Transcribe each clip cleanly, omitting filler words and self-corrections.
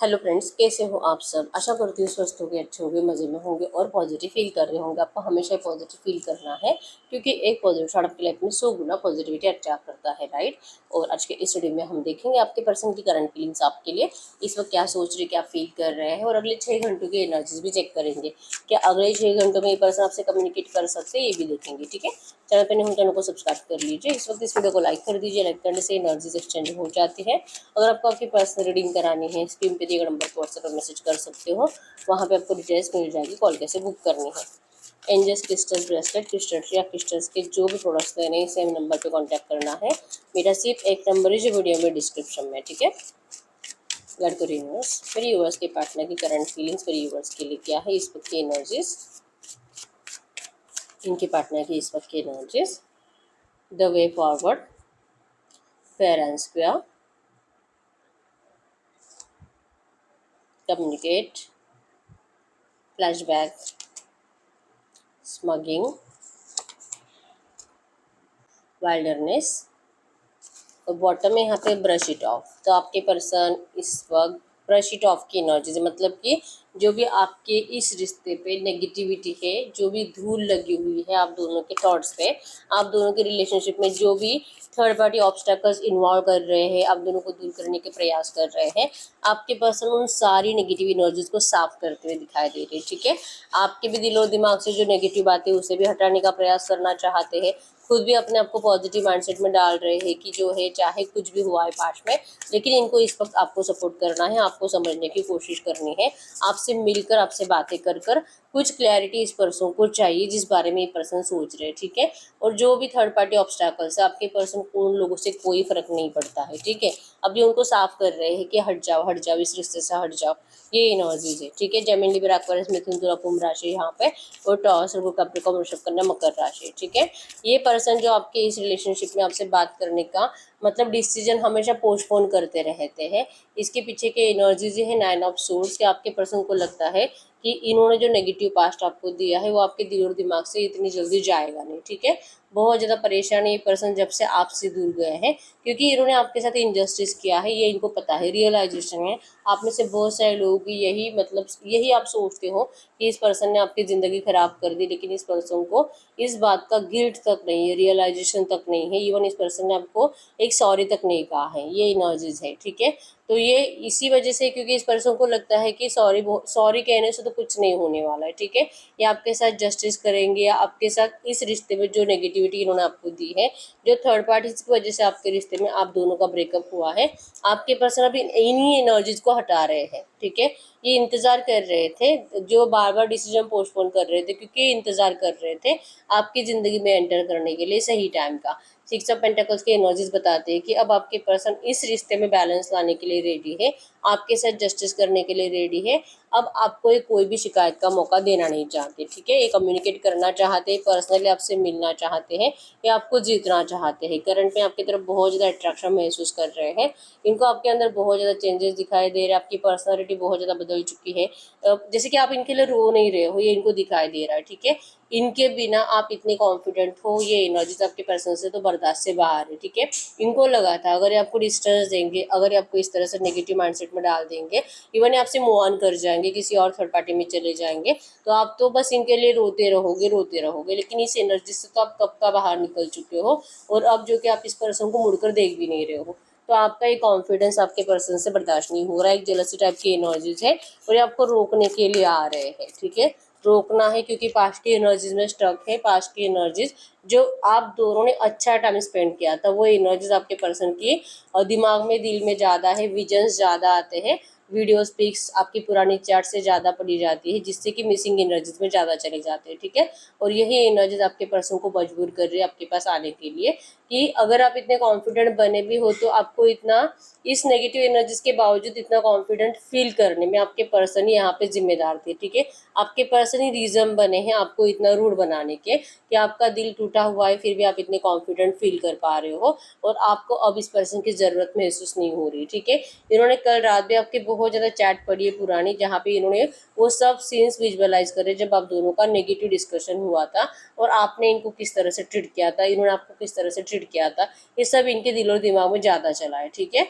Hello friends, कैसे हो आप सब। आशा करती हूँ स्वस्थ होंगे, अच्छे होंगे, मज़े में होंगे और पॉजिटिव फील कर रहे होंगे। आपको हमेशा पॉजिटिव फील करना है क्योंकि एक पॉजिटिव थॉट आपकी लाइफ में 100 गुना पॉजिटिविटी अट्रैक्ट करता है, राइट। और आज के इस वीडियो में हम देखेंगे आपके पर्सन की करंट फीलिंग्स आपके लिए इस वक्त क्या सोच रहे, क्या फील कर रहे हैं, और अगले 6 घंटों की एनर्जीज भी चेक करेंगे। क्या अगले 6 घंटों में ये पर्सन आपसे कम्युनिकेट कर सकते हैं, ये भी देखेंगे, ठीक है। चैनल पर नहीं हो, चैनल को सब्सक्राइब कर लीजिए। इस वक्त इस वीडियो को लाइक कर दीजिए। लाइक करने से एनर्जीज एक्सचेंज हो जाती है। अगर आपको आपकी पर्सनल रीडिंग करानी है, स्क्रीन पे दिए गए नंबर पर व्हाट्सएप पर मैसेज कर सकते हो। वहाँ पे आपको डिटेल्स मिल जाएगी, कॉल कैसे बुक करनी है। एंजल्स क्रिस्टल ब्रेसलेट, क्रिस्टल्स या क्रिस्टल्स के जो भी प्रोडक्ट्स लेने हैं, सेम नंबर पे कांटेक्ट करना है। मेरा सिर्फ एक नंबर है जो वीडियो में डिस्क्रिप्शन में, ठीक है। गॉड को यूनिवर्स, मेरे यूवर्स के पार्टनर की करंट फीलिंग्स मेरे यूवर्स के लिए क्या है, इस वक्त की एनर्जीज, इनके पार्टनर की इस वक्त की energies, the way forward, fair and square, communicate, flashback, smudging, wilderness, और बॉटम में यहाँ पे ब्रश इट ऑफ। तो आपके पर्सन इस वक्त ब्रश इट ऑफ की एनर्जी से, मतलब कि जो भी आपके इस रिश्ते पे नेगेटिविटी है, जो भी धूल लगी हुई है आप दोनों के थॉट्स पे, आप दोनों के रिलेशनशिप में जो भी थर्ड पार्टी ऑब्स्टेकल्स इन्वॉल्व कर रहे हैं, आप दोनों को दूर करने के प्रयास कर रहे हैं, आपके पर्सन उन सारी नेगेटिव एनर्जीज को साफ करते हुए दिखाई दे रहे हैं, ठीक है। आपके भी दिलो दिमाग से जो नेगेटिव बातें उसे भी हटाने का प्रयास करना चाहते हैं। खुद भी अपने आप को पॉजिटिव माइंडसेट में डाल रहे हैं कि जो है चाहे कुछ भी हुआ है पास्ट में, लेकिन इनको इस वक्त आपको सपोर्ट करना है, आपको समझने की कोशिश करनी है। आपसे मिलकर, आपसे बातें कर कर कुछ क्लैरिटी इस पर्सन को चाहिए जिस बारे में ये पर्सन सोच रहे हैं, ठीक है। और जो भी थर्ड पार्टी ऑब्स्टैकल्स है, आपके पर्सन को उन लोगों से कोई फर्क नहीं पड़ता है, ठीक है। अभी उनको साफ कर रहे हैं कि हट जाओ, इस रिश्ते से हट जाओ, ये एनर्जीज है, ठीक है। जेमिनी, लिब्रा, एक्वेरियस, मिथुन, तुला, कुंभ राशि यहाँ पे, और टॉरस, कैप्रिकॉर्न, वृषभ, कन्या, मकर राशि, ठीक है। ये पर्सन जो आपके इस रिलेशनशिप में आपसे बात करने का मतलब डिसीजन हमेशा पोस्टपोन करते रहते हैं। इसके पीछे के एनर्जीज है 9 ऑफ सोर्स के। आपके पर्सन को लगता है कि इन्होंने जो नेगेटिव पास्ट आपको दिया है वो आपके दिल और दिमाग से इतनी जल्दी जाएगा नहीं, ठीक है। बहुत ज़्यादा परेशान है ये पर्सन जब से आपसे दूर गए हैं, क्योंकि इन्होंने आपके साथ इनजस्टिस किया है, ये इनको पता है, रियलाइजेशन है। आप में से बहुत सारे लोगों की यही मतलब यही आप सोचते हो कि इस पर्सन ने आपकी ज़िंदगी ख़राब कर दी, लेकिन इस पर्सन को इस बात का गिल्ट तक नहीं है, रियलाइजेशन तक नहीं है। इवन इस पर्सन ने आपको एक सॉरी तक नहीं कहा है, ये एनर्जीज है, ठीक है। तो ये इसी वजह से, क्योंकि इस पर्सन को लगता है कि सॉरी कहने से तो कुछ नहीं होने वाला है, ठीक है। ये आपके साथ जस्टिस करेंगे, या आपके साथ इस रिश्ते में जो नेगेटिविटी इन्होंने आपको दी है, जो थर्ड पार्टी की वजह से आपके रिश्ते में आप दोनों का ब्रेकअप हुआ है, आपके पर्सन अभी इन्हीं एनर्जीज को हटा रहे हैं, ठीक है। ये इंतजार कर रहे थे, जो बार बार डिसीजन पोस्टपोन कर रहे थे, क्योंकि इंतजार कर रहे थे आपकी ज़िंदगी में एंटर करने के लिए सही टाइम का। 6 ऑफ पेंटिकल्स के एनर्जीज बताते हैं कि अब आपके पर्सन इस रिश्ते में बैलेंस लाने के लिए रेडी है, आपके साथ जस्टिस करने के लिए रेडी है। अब आपको ये कोई भी शिकायत का मौका देना नहीं चाहते, ठीक है। ये कम्युनिकेट करना चाहते हैं, पर्सनली आपसे मिलना चाहते हैं, या आपको जीतना चाहते हैं। करंट में आपकी तरफ बहुत ज़्यादा अट्रैक्शन महसूस कर रहे हैं। इनको आपके अंदर बहुत ज़्यादा चेंजेस दिखाई दे रहे हैं, आपकी पर्सनैलिटी बहुत ज़्यादा बदल चुकी है। जैसे कि आप इनके लिए रो नहीं रहे हो, ये इनको दिखाई दे रहा है, ठीक है। इनके बिना आप इतने कॉन्फिडेंट हो, ये एनर्जीज आपके पर्सन से तो बर्दाश्त से बाहर है, ठीक है। इनको लगा था अगर ये आपको डिस्टेंस देंगे, अगर ये आपको इस तरह से नेगेटिव माइंडसेट में डाल देंगे, इवन आपसे मूव ऑन कर जाएंगे, किसी और थर्ड पार्टी में चले जाएंगे, तो आप तो बस इनके लिए रोते रहोगे। लेकिन इस एनर्जी से तो आप कब का बाहर निकल चुके हो, और अब जो कि आप इस पर्सन को मुड़कर देख भी नहीं रहे हो, तो आपका ये कॉन्फिडेंस आपके पर्सन से बर्दाश्त नहीं हो रहा है। एक जेलसी टाइप की एनर्जीज है, और ये आपको रोकने के लिए आ रहे हैं, ठीक है। रोकना है क्योंकि पास्ट की एनर्जीज में स्टक है। पास्ट की एनर्जीज जो आप दोनों ने अच्छा टाइम स्पेंड किया था, वो एनर्जीज आपके पर्सन की और दिमाग में, दिल में ज़्यादा है, विजन्स ज़्यादा आते हैं, वीडियोस पिक्स आपकी पुरानी चैट से ज़्यादा पड़ी जाती है, जिससे कि मिसिंग एनर्जीज में ज़्यादा चले जाते हैं, ठीक है। और यही एनर्जीज आपके पर्सन को मजबूर कर रही है आपके पास आने के लिए, कि अगर आप इतने कॉन्फिडेंट बने भी हो, तो आपको इतना इस नेगेटिव एनर्जीज के बावजूद इतना कॉन्फिडेंट फील करने में आपके पर्सन ही यहाँ पे जिम्मेदार थे, ठीक है। आपके पर्सन ही रीज़न बने हैं आपको इतना रूड बनाने के, कि आपका दिल टूटा हुआ है, फिर भी आप इतने कॉन्फिडेंट फील कर पा रहे हो, और आपको अब इस पर्सन की ज़रूरत महसूस नहीं हो रही, ठीक है। इन्होंने कल रात भी आपकी बहुत ज़्यादा चैट पढ़ी है पुरानी, जहाँ पे इन्होंने वो सब सीन्स विजुअलाइज करे जब आप दोनों का नेगेटिव डिस्कशन हुआ था, और आपने इनको किस तरह से ट्रीट किया था, इन्होंने आपको किस तरह से ट्रीट किया था, ये सब इनके दिल और दिमाग में ज़्यादा चला है, ठीक है।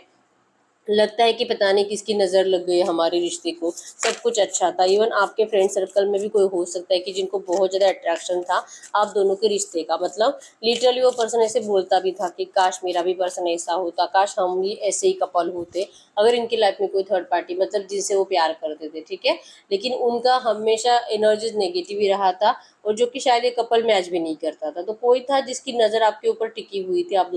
लगता है कि पता नहीं किसकी नज़र लग गई हमारे रिश्ते को, सब कुछ अच्छा था। इवन आपके फ्रेंड सर्कल में भी कोई हो सकता है कि जिनको बहुत ज़्यादा अट्रैक्शन था आप दोनों के रिश्ते का, मतलब लिटरली वो पर्सन ऐसे बोलता भी था कि काश मेरा भी पर्सन ऐसा होता, काश हम भी ऐसे ही कपल होते अगर इनकी लाइफ में कोई थर्ड पार्टी मतलब जिनसे वो प्यार करते थे, ठीक है। लेकिन उनका हमेशा एनर्जी नेगेटिव ही रहा था, और जो कि शायद ये कपल मैच भी नहीं करता था। तो कोई था जिसकी नज़र आपके ऊपर टिकी हुई थी, आप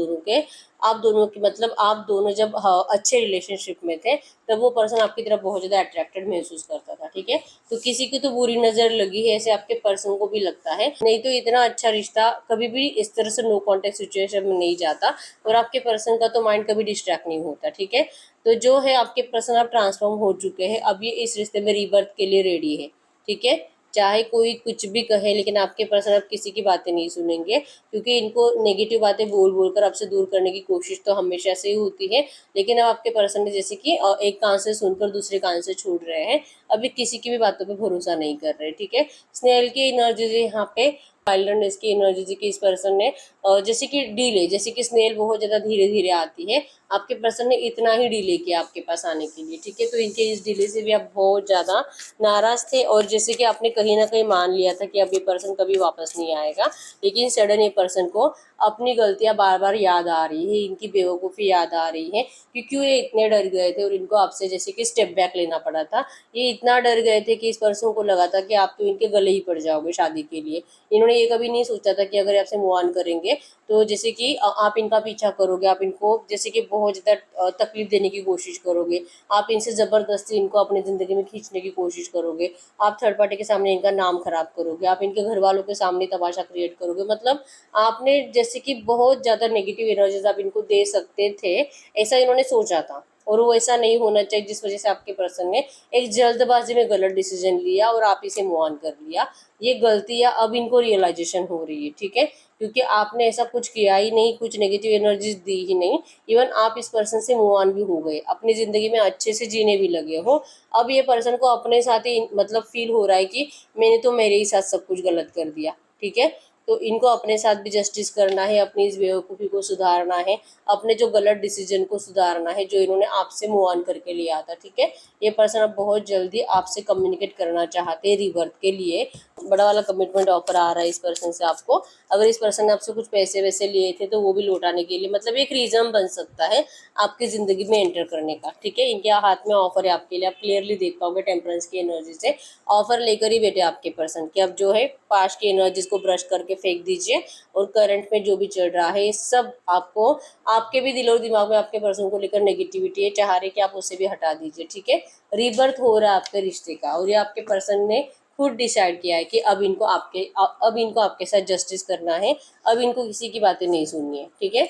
दोनों की मतलब आप दोनों जब अच्छे रिलेशनशिप में थे तब वो पर्सन आपकी तरफ बहुत ज़्यादा अट्रैक्टेड महसूस करता था, ठीक है। तो किसी की तो बुरी नज़र लगी है, ऐसे आपके पर्सन को भी लगता है, नहीं तो इतना अच्छा रिश्ता कभी भी इस तरह से नो कॉन्टेक्ट सिचुएशन में नहीं जाता, और आपके पर्सन का तो माइंड कभी डिस्ट्रैक्ट नहीं होता, ठीक है। तो जो है आपके पर्सन आप ट्रांसफॉर्म हो चुके हैं, अब ये इस रिश्ते में रीबर्थ के लिए रेडी है, ठीक है। चाहे कोई कुछ भी कहे, लेकिन आपके पर्सन अब किसी की बातें नहीं सुनेंगे, क्योंकि इनको नेगेटिव बातें बोल बोल कर आपसे दूर करने की कोशिश तो हमेशा से ही होती है। लेकिन अब आपके पर्सन ने जैसे कि एक कान से सुनकर दूसरे कान से छोड़ रहे हैं, अभी किसी की भी बातों पे भरोसा नहीं कर रहे, ठीक है। स्नेल की एनर्जी यहाँ पे, वाइल्डनेस की एनर्जी की इस पर्सन ने जैसे कि डीले, जैसे कि स्नेल बहुत ज़्यादा धीरे धीरे आती है, आपके पर्सन ने इतना ही डिले किया आपके पास आने के लिए, ठीक है। तो इनके इस डिले से भी आप बहुत ज़्यादा नाराज़ थे, और जैसे कि आपने कहीं ना कहीं मान लिया था कि अब ये पर्सन कभी वापस नहीं आएगा, लेकिन सडन ये पर्सन को अपनी गलतियां बार बार याद आ रही है, इनकी बेवकूफ़ी याद आ रही है कि क्यों ये इतने डर गए थे, और इनको आपसे जैसे कि स्टेप बैक लेना पड़ा था। ये इतना डर गए थे कि इस पर्सन को लगा था कि आप तो इनके गले ही पड़ जाओगे शादी के लिए। इन्होंने ये कभी नहीं सोचा था कि अगर आपसे मूव ऑन करेंगे तो जैसे कि आप इनका पीछा करोगे, आप इनको जैसे कि बहुत ज़्यादा तकलीफ देने की कोशिश करोगे, आप इनसे ज़बरदस्ती इनको अपनी ज़िंदगी में खींचने की कोशिश करोगे, आप थर्ड पार्टी के सामने इनका नाम खराब करोगे, आप इनके घर वालों के सामने तमाशा क्रिएट करोगे, मतलब आपने जैसे कि बहुत ज़्यादा नेगेटिव एनर्जीज आप इनको दे सकते थे, ऐसा इन्होंने सोचा था। और वो ऐसा नहीं होना चाहिए, जिस वजह से आपके पर्सन ने एक जल्दबाजी में गलत डिसीजन लिया और आप इसे मूव ऑन कर लिया। ये गलतियां अब इनको रियलाइजेशन हो रही है, ठीक है, क्योंकि आपने ऐसा कुछ किया ही नहीं, कुछ नेगेटिव एनर्जीज दी ही नहीं। इवन आप इस पर्सन से मूव ऑन भी हो गए, अपनी ज़िंदगी में अच्छे से जीने भी लगे हो। अब ये पर्सन को अपने साथ ही मतलब फील हो रहा है कि मैंने तो मेरे ही साथ सब कुछ गलत कर दिया, ठीक है। तो इनको अपने साथ भी जस्टिस करना है, अपनी इस बेवकूफ़ी को सुधारना है, अपने जो गलत डिसीजन को सुधारना है जो इन्होंने आपसे मूव ऑन करके लिया था, ठीक है। ये पर्सन अब बहुत जल्दी आपसे कम्युनिकेट करना चाहते हैं रिवर्थ के लिए। बड़ा वाला कमिटमेंट ऑफर आ रहा है इस पर्सन से आपको। अगर इस पर्सन ने आपसे कुछ पैसे वैसे लिए थे तो वो भी लौटाने के लिए, मतलब एक रीज़न बन सकता है आपकी ज़िंदगी में एंटर करने का, ठीक है। इनके हाथ में ऑफर है आपके लिए, आप क्लियरली देख पाओगे टेम्परेंस की एनर्जी से। ऑफर लेकर ही बैठे आपके पर्सन कि अब जो है पास्ट की एनर्जीज को ब्रश करके फेंक दीजिए, और करंट में जो भी चल रहा है सब आपको, आपके भी दिल और दिमाग में आपके पर्सन को लेकर नेगेटिविटी है, चाह रहे कि आप उसे भी हटा दीजिए, ठीक है। रीबर्थ हो रहा है आपके रिश्ते का, और ये आपके पर्सन ने खुद डिसाइड किया है कि अब इनको आपके साथ जस्टिस करना है, अब इनको किसी की बातें नहीं सुननी है, ठीक है।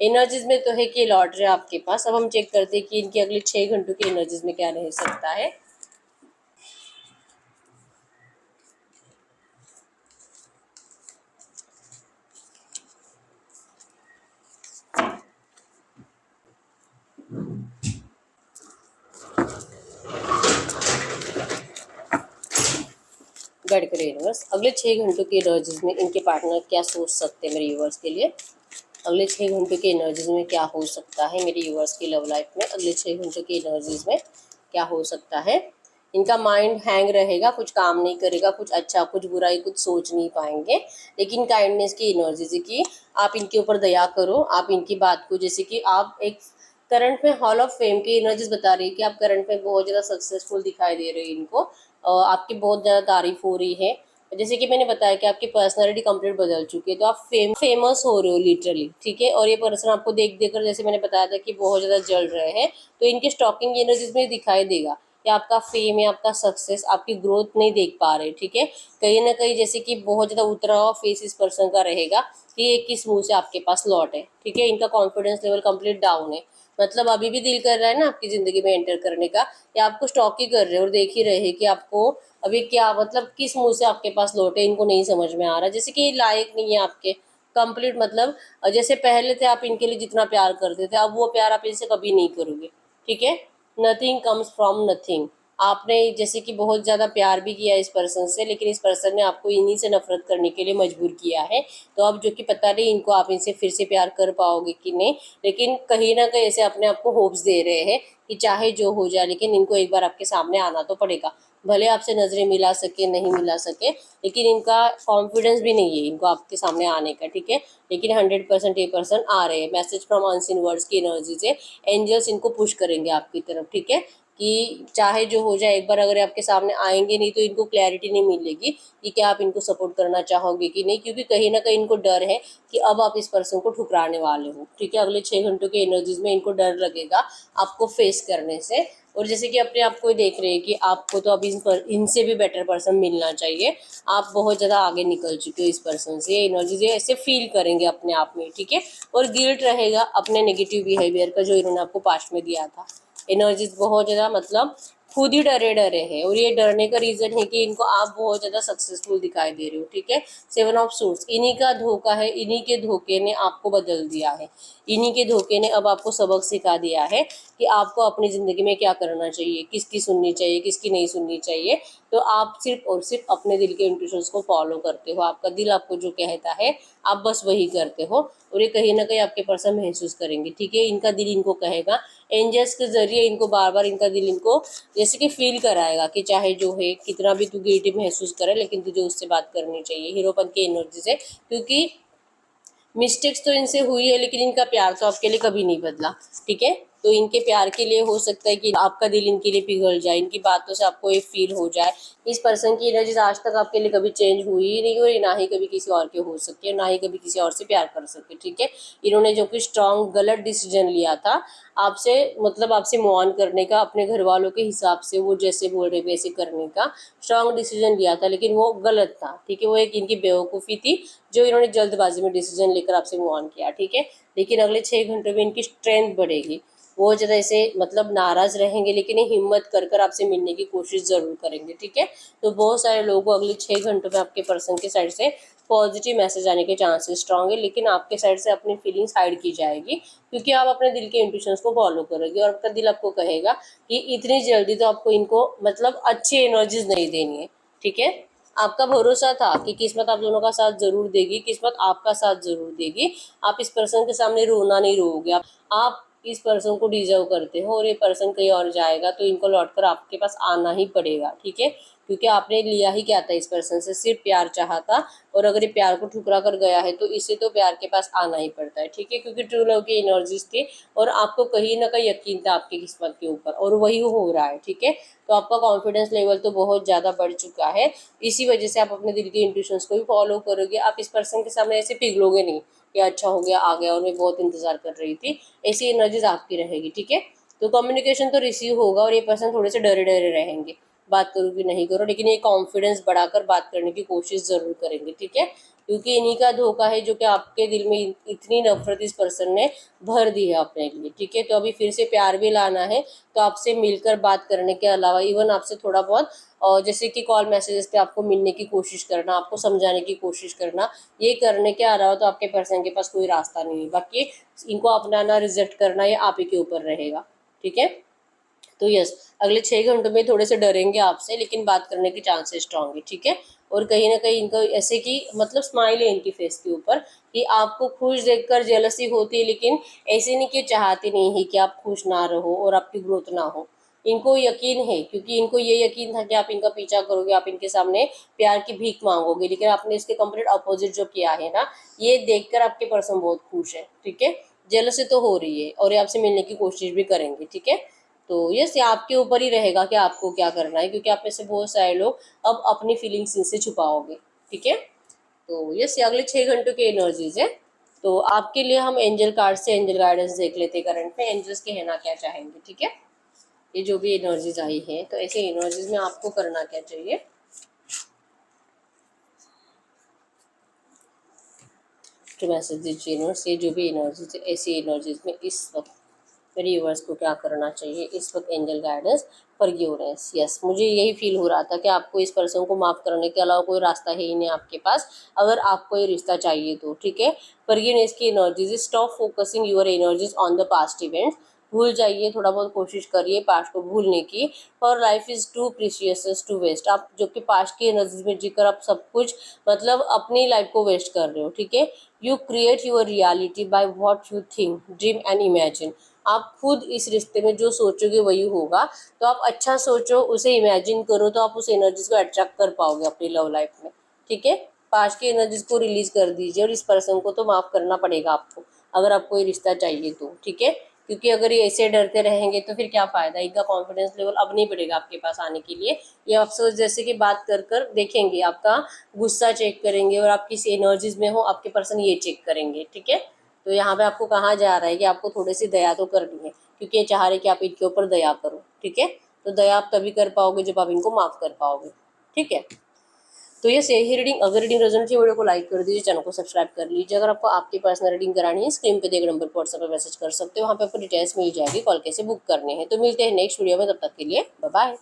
एनर्जीज में तो है कि लौट रहे आपके पास। अब हम चेक करते हैं कि इनके अगले 6 घंटों की एनर्जीज में क्या रह सकता है। गाइड करिए यूनिवर्स, अगले 6 घंटों की एनर्जीज में इनके पार्टनर क्या सोच सकते हैं मेरे यूवर्स के लिए। अगले 6 घंटों की एनर्जीज में क्या हो सकता है मेरे यूवर्स की लव लाइफ में, अगले 6 घंटों की एनर्जीज में क्या हो सकता है। इनका माइंड हैंग रहेगा, कुछ काम नहीं करेगा, कुछ अच्छा कुछ बुरा ही कुछ सोच नहीं पाएंगे, लेकिन काइंडनेस की एनर्जी है कि आप इनके ऊपर दया करो, आप इनकी बात को, जैसे कि आप एक करंट में हॉल ऑफ फेम की एनर्जीज बता रही है कि आप करंट में बहुत ज़्यादा सक्सेसफुल दिखाई दे रहे हो इनको, आपकी बहुत ज़्यादा तारीफ हो रही है। जैसे कि मैंने बताया कि आपकी पर्सनालिटी कंप्लीट बदल चुकी है, तो आप फेमस हो रहे हो लिटरली, ठीक है। और ये पर्सन आपको देख देख कर, जैसे मैंने बताया था कि बहुत ज़्यादा जल रहे हैं, तो इनके स्टॉकिंग एनर्जीज में दिखाई देगा कि आपका फेम या आपका सक्सेस, आपकी ग्रोथ नहीं देख पा रहे, ठीक है। कहीं ना कहीं जैसे कि बहुत ज़्यादा उतरा हुआ फेस इस पर्सन का रहेगा कि ये किस मुँह से आपके पास लौट है, ठीक है। इनका कॉन्फिडेंस लेवल कंप्लीट डाउन है, मतलब अभी भी दिल कर रहा है ना आपकी ज़िंदगी में एंटर करने का, या आपको स्टॉक ही कर रहे हैं और देख ही रहे हैं कि आपको अभी क्या, मतलब किस मुंह से आपके पास लौटे, इनको नहीं समझ में आ रहा, जैसे कि ये लायक नहीं है आपके कंप्लीट, मतलब जैसे पहले थे आप इनके लिए जितना प्यार करते थे, अब वो प्यार आप इनसे कभी नहीं करोगे, ठीक है। नथिंग कम्स फ्रॉम नथिंग, आपने जैसे कि बहुत ज़्यादा प्यार भी किया इस पर्सन से, लेकिन इस पर्सन ने आपको इन्हीं से नफरत करने के लिए मजबूर किया है। तो अब जो कि पता नहीं इनको आप इनसे फिर से प्यार कर पाओगे कि नहीं, लेकिन कहीं ना कहीं ऐसे अपने आप को होप्स दे रहे हैं कि चाहे जो हो जाए लेकिन इनको एक बार आपके सामने आना तो पड़ेगा। भले आपसे नज़रें मिला सके नहीं मिला सके, लेकिन इनका कॉन्फिडेंस भी नहीं है इनको आपके सामने आने का, ठीक है। लेकिन 100% ये पर्सन आ रहे हैं। मैसेज फ्रॉम अनसीन वर्ड्स की एनर्जी से एंजल्स इनको पुश करेंगे आपकी तरफ, ठीक है। कि चाहे जो हो जाए, एक बार अगर आपके सामने आएंगे नहीं तो इनको क्लैरिटी नहीं मिलेगी कि क्या आप इनको सपोर्ट करना चाहोगे कि नहीं, क्योंकि कहीं ना कहीं इनको डर है कि अब आप इस पर्सन को ठुकराने वाले हो, ठीक है। अगले 6 घंटों के एनर्जीज में इनको डर लगेगा आपको फेस करने से। और जैसे कि अपने आप को देख रहे हैं कि आपको तो अभी इनसे भी बेटर पर्सन मिलना चाहिए। आप बहुत ज़्यादा आगे निकल चुके हो इस पर्सन से, एनर्जीज ऐसे फील करेंगे अपने आप में, ठीक है। और गिल्ट रहेगा अपने नेगेटिव बिहेवियर का जो इन्होंने आपको पास्ट में दिया था। एनर्जीज बहुत ज़्यादा मतलब खुद ही डरे डरे हैं, और ये डरने का रीज़न है कि इनको आप बहुत ज़्यादा सक्सेसफुल दिखाई दे रहे हो, ठीक है। 7 ऑफ सूट्स, इन्हीं का धोखा है, इन्हीं के धोखे ने आपको बदल दिया है। इन्हीं के धोखे ने अब आपको सबक सिखा दिया है कि आपको अपनी ज़िंदगी में क्या करना चाहिए, किसकी सुननी चाहिए, किसकी नहीं सुननी चाहिए। तो आप सिर्फ और सिर्फ अपने दिल के इंट्यूशंस को फॉलो करते हो। आपका दिल आपको जो कहता है आप बस वही करते हो, और ये कहीं ना कहीं आपके पर्सन महसूस करेंगे, ठीक है। इनका दिल इनको कहेगा, एंजल्स के जरिए इनको बार बार इनका दिल इनको जैसे कि फील कराएगा कि चाहे जो है कितना भी तू गिल्टी महसूस करे, लेकिन तुझे उससे बात करनी चाहिए। हीरोपन की एनर्जी से, क्योंकि मिस्टेक्स तो इनसे हुई है लेकिन इनका प्यार तो आपके लिए कभी नहीं बदला, ठीक है। तो इनके प्यार के लिए हो सकता है कि आपका दिल इनके लिए पिघल जाए, इनकी बातों से आपको ये फील हो जाए। इस पर्सन की एनर्जी आज तक आपके लिए कभी चेंज हुई ही नहीं, और ना ही कभी किसी और के हो सकती है, ना ही कभी किसी और से प्यार कर सकते, ठीक है। इन्होंने जो कि स्ट्रांग गलत डिसीजन लिया था आपसे, मतलब आपसे मूव ऑन करने का, अपने घर वालों के हिसाब से वो जैसे बोल रहे वैसे करने का स्ट्रांग डिसीजन लिया था, लेकिन वो गलत था, ठीक है। वो एक इनकी बेवकूफ़ी थी जो इन्होंने जल्दबाजी में डिसीजन लेकर आपसे मूव ऑन किया, ठीक है। लेकिन अगले 6 घंटों में इनकी स्ट्रेंथ बढ़ेगी। वो ज़्यादा ऐसे मतलब नाराज़ रहेंगे, लेकिन ये हिम्मत कर कर आपसे मिलने की कोशिश ज़रूर करेंगे, ठीक है। तो बहुत सारे लोगों को अगले 6 घंटों में आपके पर्सन के साइड से पॉजिटिव मैसेज आने के चांसेस स्ट्रांग है, लेकिन आपके साइड से अपनी फीलिंग्स हाइड की जाएगी, क्योंकि आप अपने दिल के इंट्यूशंस को फॉलो करोगे, और आपका दिल आपको कहेगा कि इतनी जल्दी तो आपको इनको मतलब अच्छी एनर्जीज नहीं देनी है, ठीक है। आपका भरोसा था कि किस्मत आप दोनों का साथ जरूर देगी, किस्मत आपका साथ जरूर देगी। आप इस पर्सन के सामने रोना नहीं रोओगे, आप इस पर्सन को डिजर्व करते हो, और ये पर्सन कहीं और जाएगा तो इनको लौटकर आपके पास आना ही पड़ेगा, ठीक है। क्योंकि आपने लिया ही क्या था इस पर्सन से, सिर्फ प्यार चाहा था, और अगर ये प्यार को ठुकरा कर गया है तो इसे तो प्यार के पास आना ही पड़ता है, ठीक है। क्योंकि ट्रू लव की एनर्जीज थी, और आपको कहीं ना कहीं यकीन था आपकी किस्मत के ऊपर, और वही हो रहा है, ठीक है। तो आपका कॉन्फिडेंस लेवल तो बहुत ज़्यादा बढ़ चुका है। इसी वजह से आप अपने दिल के इंट्यूशंस को भी फॉलो करोगे। आप इस पर्सन के सामने ऐसे पिघलोगे नहीं कि अच्छा हो गया आ गया और मैं बहुत इंतजार कर रही थी, ऐसी एनर्जीज आपकी रहेगी, ठीक है। तो कम्युनिकेशन तो रिसीव होगा, और ये पर्सन थोड़े से डरे डरे रहेंगे, बात करो कि नहीं करो, लेकिन ये कॉन्फिडेंस बढ़ाकर बात करने की कोशिश जरूर करेंगे, ठीक है। क्योंकि इन्हीं का धोखा है जो कि आपके दिल में इतनी नफरत इस पर्सन ने भर दी है अपने लिए, ठीक है। तो अभी फिर से प्यार भी लाना है, तो आपसे मिलकर बात करने के अलावा इवन आपसे थोड़ा बहुत और जैसे कि कॉल मैसेजेस पे आपको मिलने की कोशिश करना, आपको समझाने की कोशिश करना, ये करने के अलावा तो आपके पर्सन के पास कोई रास्ता नहीं है। बाकी इनको अपनाना रिजेक्ट करना ये आप ही के ऊपर रहेगा, ठीक है। तो यस, अगले 6 घंटों में थोड़े से डरेंगे आपसे, लेकिन बात करने के चांसेस स्ट्रांग है, ठीक है। और कहीं ना कहीं इनको ऐसे कि मतलब स्माइल है इनकी फेस के ऊपर कि आपको खुश देखकर जेलसी होती है, लेकिन ऐसे नहीं कि चाहते नहीं है कि आप खुश ना रहो और आपकी ग्रोथ ना हो। इनको यकीन है, क्योंकि इनको ये यकीन था कि आप इनका पीछा करोगे, आप इनके सामने प्यार की भीख मांगोगे, लेकिन आपने इसके कंप्लीट अपोजिट जो किया है ना, ये देखकर आपके पर्सन बहुत खुश है, ठीक है। जेलसी तो हो रही है, और ये आपसे मिलने की कोशिश भी करेंगे, ठीक है। तो यस, ये आपके ऊपर ही रहेगा कि आपको क्या करना है, क्योंकि आप में से बहुत सारे लोग अब अपनी फीलिंग्स इनसे छुपाओगे, ठीक है। तो यस, ये अगले 6 घंटों की एनर्जीज है। तो आपके लिए हम एंजल कार्ड से एंजल गाइडेंस देख लेते हैं करंट में, एंजल्स कहना क्या चाहेंगे, ठीक है। ये जो भी एनर्जीज आई है, तो ऐसे एनर्जीज में आपको करना क्या चाहिए। तो मैसेज दीजिए यूनिवर्स, ये जो भी एनर्जीज है ऐसी एनर्जीज में इस वक्त मेरे यूनिवर्स को क्या करना चाहिए इस वक्त, एंजल गाइडेंस फॉरगिवनेस। यस, मुझे यही फील हो रहा था कि आपको इस पर्सन को माफ़ करने के अलावा कोई रास्ता है ही नहीं आपके पास, अगर आपको ये रिश्ता चाहिए तो, ठीक है। फॉरगिवनेस की energies, stop focusing your energies on the past events, भूल जाइए, थोड़ा बहुत कोशिश करिए पास्ट को भूलने की। For life is too precious to waste. आप जो कि पास्ट की एनर्जी में जीकर आप सब कुछ मतलब अपनी लाइफ को वेस्ट कर रहे हो, ठीक है। You create your reality by what you think, dream and imagine. आप खुद इस रिश्ते में जो सोचोगे वही होगा। तो आप अच्छा सोचो, उसे इमेजिन करो, तो आप उस एनर्जीज को अट्रैक्ट कर पाओगे अपनी लव लाइफ में, ठीक है। पास्ट की एनर्जीज को रिलीज कर दीजिए और इस पर्सन को तो माफ़ करना पड़ेगा आपको, अगर आपको ये रिश्ता चाहिए तो, ठीक है। क्योंकि अगर ये ऐसे डरते रहेंगे तो फिर क्या फ़ायदा, इनका कॉन्फिडेंस लेवल अब नहीं बढ़ेगा आपके पास आने के लिए। ये आपसे जैसे कि बात कर कर देखेंगे, आपका गुस्सा चेक करेंगे और आप किस एनर्जीज में हो आपके पर्सन ये चेक करेंगे, ठीक है। तो यहाँ पे आपको कहा जा रहा है कि आपको थोड़ी सी दया तो करनी है, क्योंकि ये चाह रहे कि आप इनके ऊपर दया करो, ठीक है। तो दया आप तभी कर पाओगे जब आप इनको माफ़ कर पाओगे, ठीक है। तो ये यही रीडिंग, अगर रीडिंग रेजोनेट की वीडियो को लाइक कर दीजिए, चैनल को सब्सक्राइब कर लीजिए। अगर आपको आपकी पर्सनल रीडिंग करानी है, स्क्रीन पे दिए गए नंबर पर व्हाट्सएप पर मैसेज कर सकते हो, वहाँ पे आपको डिटेल्स मिल जाएगी, कॉल कैसे बुक करने हैं। तो मिलते हैं नेक्स्ट वीडियो में, तब तक के लिए बाय बाय।